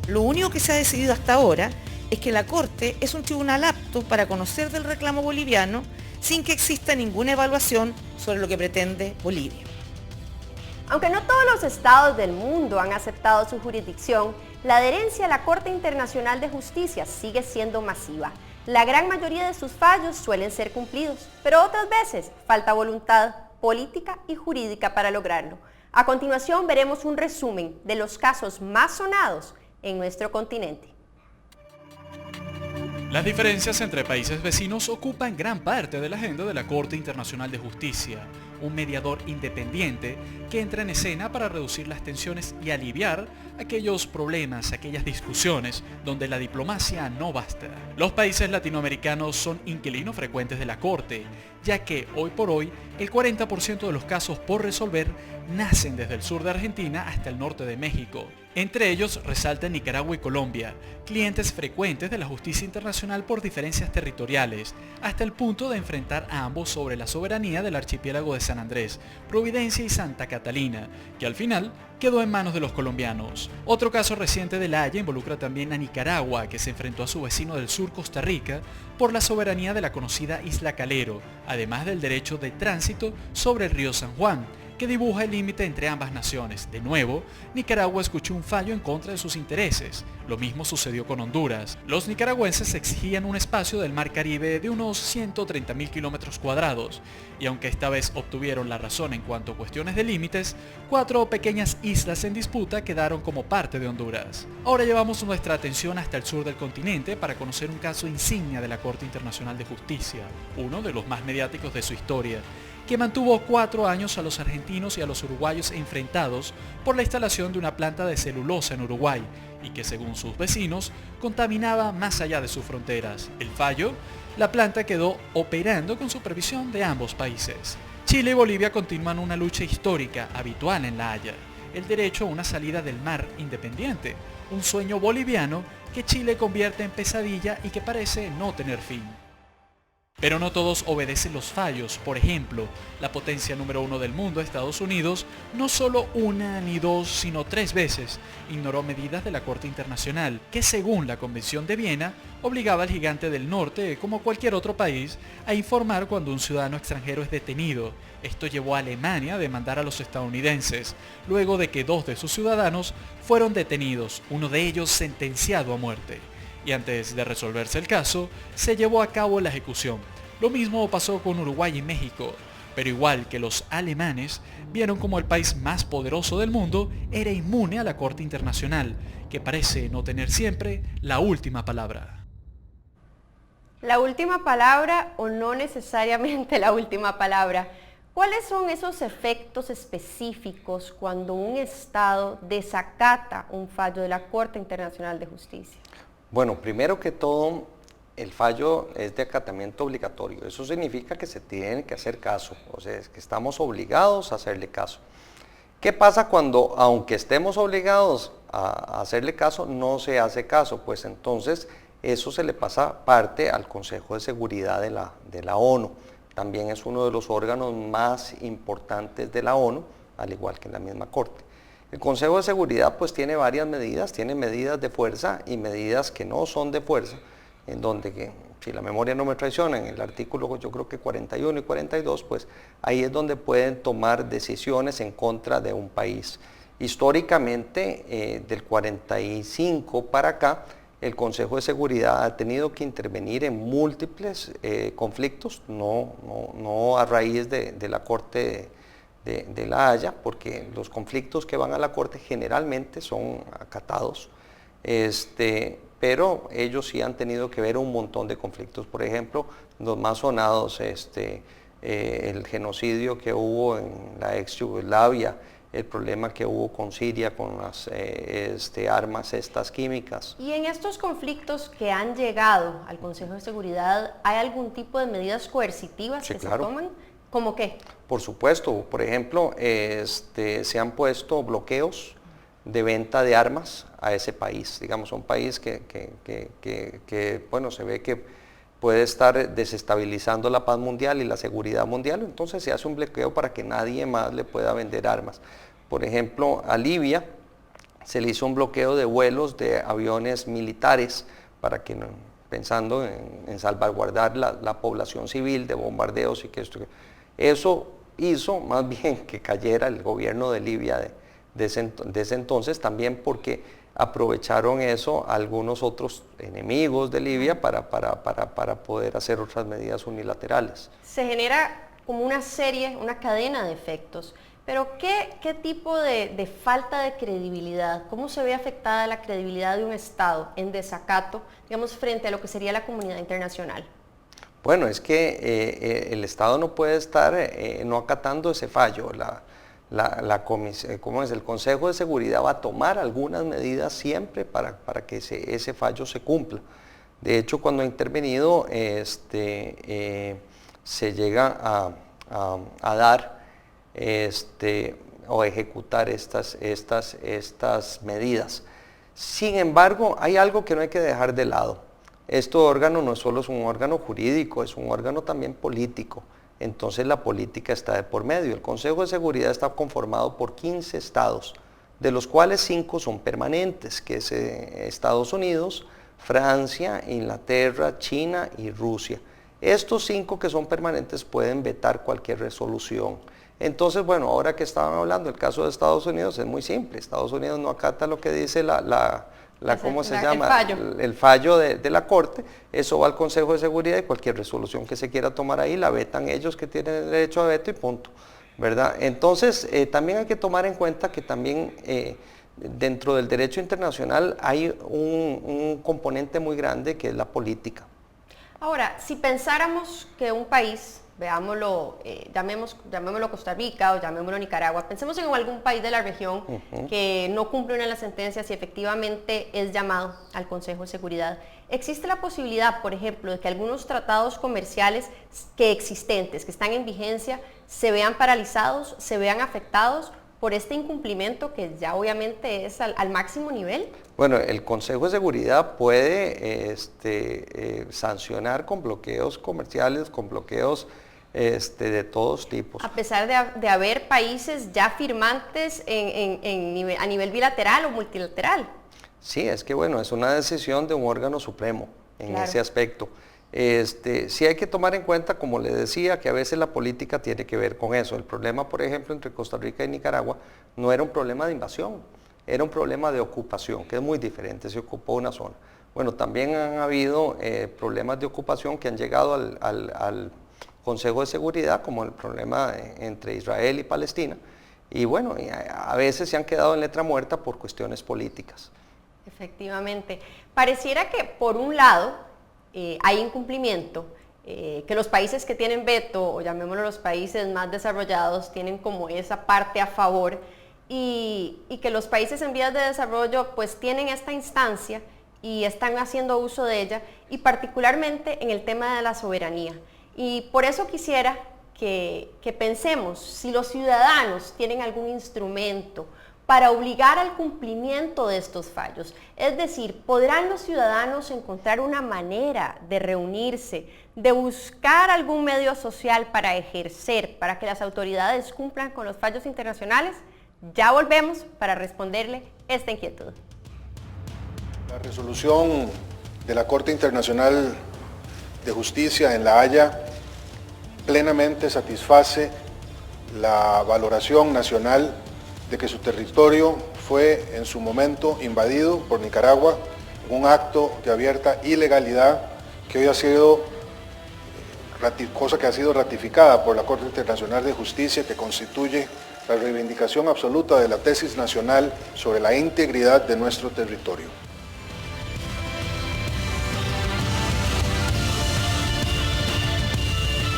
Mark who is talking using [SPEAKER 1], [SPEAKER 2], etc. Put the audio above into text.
[SPEAKER 1] Lo único que se ha decidido hasta ahora es que la Corte es un tribunal apto para conocer del reclamo boliviano sin que exista ninguna evaluación sobre lo que pretende Bolivia.
[SPEAKER 2] Aunque no todos los estados del mundo han aceptado su jurisdicción, la adherencia a la Corte Internacional de Justicia sigue siendo masiva. La gran mayoría de sus fallos suelen ser cumplidos, pero otras veces falta voluntad política y jurídica para lograrlo. A continuación veremos un resumen de los casos más sonados en nuestro continente.
[SPEAKER 3] Las diferencias entre países vecinos ocupan gran parte de la agenda de la Corte Internacional de Justicia, un mediador independiente que entra en escena para reducir las tensiones y aliviar aquellos problemas, aquellas discusiones donde la diplomacia no basta. Los países latinoamericanos son inquilinos frecuentes de la Corte, ya que hoy por hoy el 40% de los casos por resolver nacen desde el sur de Argentina hasta el norte de México. Entre ellos resaltan Nicaragua y Colombia, clientes frecuentes de la justicia internacional por diferencias territoriales, hasta el punto de enfrentar a ambos sobre la soberanía del archipiélago de San Andrés, Providencia y Santa Catalina, que al final quedó en manos de los colombianos. Otro caso reciente de La Haya involucra también a Nicaragua, que se enfrentó a su vecino del sur, Costa Rica, por la soberanía de la conocida Isla Calero, además del derecho de tránsito sobre el río San Juan, que dibuja el límite entre ambas naciones. De nuevo, Nicaragua escuchó un fallo en contra de sus intereses. Lo mismo sucedió con Honduras. Los nicaragüenses exigían un espacio del Mar Caribe de unos 130.000 kilómetros cuadrados, y aunque esta vez obtuvieron la razón en cuanto a cuestiones de límites, 4 pequeñas islas en disputa quedaron como parte de Honduras. Ahora llevamos nuestra atención hasta el sur del continente para conocer un caso insignia de la Corte Internacional de Justicia, uno de los más mediáticos de su historia, que mantuvo 4 años a los argentinos y a los uruguayos enfrentados por la instalación de una planta de celulosa en Uruguay y que, según sus vecinos, contaminaba más allá de sus fronteras. El fallo: la planta quedó operando con supervisión de ambos países. Chile y Bolivia continúan una lucha histórica habitual en La Haya, el derecho a una salida del mar independiente, un sueño boliviano que Chile convierte en pesadilla y que parece no tener fin. Pero no todos obedecen los fallos. Por ejemplo, la potencia número 1 del mundo, Estados Unidos, no solo una ni dos, sino 3 veces ignoró medidas de la Corte Internacional, que según la Convención de Viena, obligaba al gigante del norte, como cualquier otro país, a informar cuando un ciudadano extranjero es detenido. Esto llevó a Alemania a demandar a los estadounidenses, luego de que 2 de sus ciudadanos fueron detenidos, uno de ellos sentenciado a muerte. Y antes de resolverse el caso, se llevó a cabo la ejecución. Lo mismo pasó con Uruguay y México, pero igual que los alemanes, vieron como el país más poderoso del mundo era inmune a la Corte Internacional, que parece no tener siempre la última palabra.
[SPEAKER 2] La última palabra o no necesariamente la última palabra. ¿Cuáles son esos efectos específicos cuando un Estado desacata un fallo de la Corte Internacional de Justicia?
[SPEAKER 4] Bueno, primero que todo, el fallo es de acatamiento obligatorio. Eso significa que se tiene que hacer caso, o sea, es que estamos obligados a hacerle caso. ¿Qué pasa cuando, aunque estemos obligados a hacerle caso, no se hace caso? Pues entonces eso se le pasa parte al Consejo de Seguridad de la ONU. También es uno de los órganos más importantes de la ONU, al igual que en la misma Corte. El Consejo de Seguridad pues tiene varias medidas, tiene medidas de fuerza y medidas que no son de fuerza, en donde, si la memoria no me traiciona, en el artículo yo creo que 41 y 42, pues ahí es donde pueden tomar decisiones en contra de un país. Históricamente, del 45 para acá, el Consejo de Seguridad ha tenido que intervenir en múltiples conflictos, no a raíz de la Corte de La Haya, porque los conflictos que van a la Corte generalmente son acatados, pero ellos sí han tenido que ver un montón de conflictos. Por ejemplo, los más sonados, el genocidio que hubo en la ex Yugoslavia, el problema que hubo con Siria con las armas estas químicas.
[SPEAKER 2] Y en estos conflictos que han llegado al Consejo de Seguridad, ¿hay algún tipo de medidas coercitivas
[SPEAKER 4] Sí,
[SPEAKER 2] que
[SPEAKER 4] claro.
[SPEAKER 2] se toman? ¿Cómo qué?
[SPEAKER 4] Por supuesto, por ejemplo, se han puesto bloqueos de venta de armas a ese país, digamos, un país que bueno, se ve que puede estar desestabilizando la paz mundial y la seguridad mundial, entonces se hace un bloqueo para que nadie más le pueda vender armas. Por ejemplo, a Libia se le hizo un bloqueo de vuelos de aviones militares para que, pensando en salvaguardar la población civil de bombardeos y que eso hizo más bien que cayera el gobierno de Libia de ese entonces, también porque aprovecharon eso algunos otros enemigos de Libia para poder hacer otras medidas unilaterales.
[SPEAKER 2] Se genera como una serie, una cadena de efectos. Pero ¿qué tipo de falta de credibilidad, cómo se ve afectada la credibilidad de un Estado en desacato, digamos, frente a lo que sería la comunidad internacional?
[SPEAKER 4] Bueno, es que el Estado no puede estar no acatando ese fallo. El Consejo de Seguridad va a tomar algunas medidas siempre para que ese fallo se cumpla. De hecho, cuando ha intervenido, se llega a dar o ejecutar estas medidas. Sin embargo, hay algo que no hay que dejar de lado. Este órgano no solo es un órgano jurídico, es un órgano también político. Entonces la política está de por medio. El Consejo de Seguridad está conformado por 15 estados, de los cuales 5 son permanentes, que es Estados Unidos, Francia, Inglaterra, China y Rusia. Estos 5 que son permanentes pueden vetar cualquier resolución. Entonces, bueno, ahora que estaban hablando del caso de Estados Unidos, es muy simple. Estados Unidos no acata lo que dice el fallo de la Corte. Eso va al Consejo de Seguridad y cualquier resolución que se quiera tomar ahí la vetan ellos, que tienen el derecho a veto, y punto, ¿verdad? Entonces, también hay que tomar en cuenta que también dentro del derecho internacional hay un componente muy grande que es la política.
[SPEAKER 2] Ahora, si pensáramos que un país, veámoslo, llamémoslo Costa Rica o llamémoslo Nicaragua, pensemos en algún país de la región que no cumple una de las sentencias y efectivamente es llamado al Consejo de Seguridad. ¿Existe la posibilidad, por ejemplo, de que algunos tratados comerciales existentes, que están en vigencia, se vean paralizados, se vean afectados por este incumplimiento que ya obviamente es al máximo nivel?
[SPEAKER 4] Bueno, el Consejo de Seguridad puede sancionar con bloqueos comerciales, con bloqueos de todos tipos.
[SPEAKER 2] A pesar de haber países ya firmantes a nivel bilateral o multilateral.
[SPEAKER 4] Sí, es que bueno, es una decisión de un órgano supremo en ese aspecto. Sí hay que tomar en cuenta, como le decía, que a veces la política tiene que ver con eso. El problema, por ejemplo, entre Costa Rica y Nicaragua no era un problema de invasión, era un problema de ocupación, que es muy diferente, se ocupó una zona. Bueno, también han habido problemas de ocupación que han llegado al Consejo de Seguridad, como el problema entre Israel y Palestina, y bueno, a veces se han quedado en letra muerta por cuestiones políticas.
[SPEAKER 2] Efectivamente. Pareciera que, por un lado, hay incumplimiento, que los países que tienen veto, o llamémoslo los países más desarrollados, tienen como esa parte a favor, y que los países en vías de desarrollo pues tienen esta instancia y están haciendo uso de ella, y particularmente en el tema de la soberanía. Y por eso quisiera que pensemos si los ciudadanos tienen algún instrumento para obligar al cumplimiento de estos fallos. Es decir, ¿podrán los ciudadanos encontrar una manera de reunirse, de buscar algún medio social para ejercer, para que las autoridades cumplan con los fallos internacionales? Ya volvemos para responderle esta inquietud.
[SPEAKER 5] La resolución de la Corte Internacional de Justicia en La Haya plenamente satisface la valoración nacional de que su territorio fue en su momento invadido por Nicaragua en un acto de abierta ilegalidad que hoy ha sido cosa que ha sido ratificada por la Corte Internacional de Justicia, que constituye la reivindicación absoluta de la tesis nacional sobre la integridad de nuestro territorio.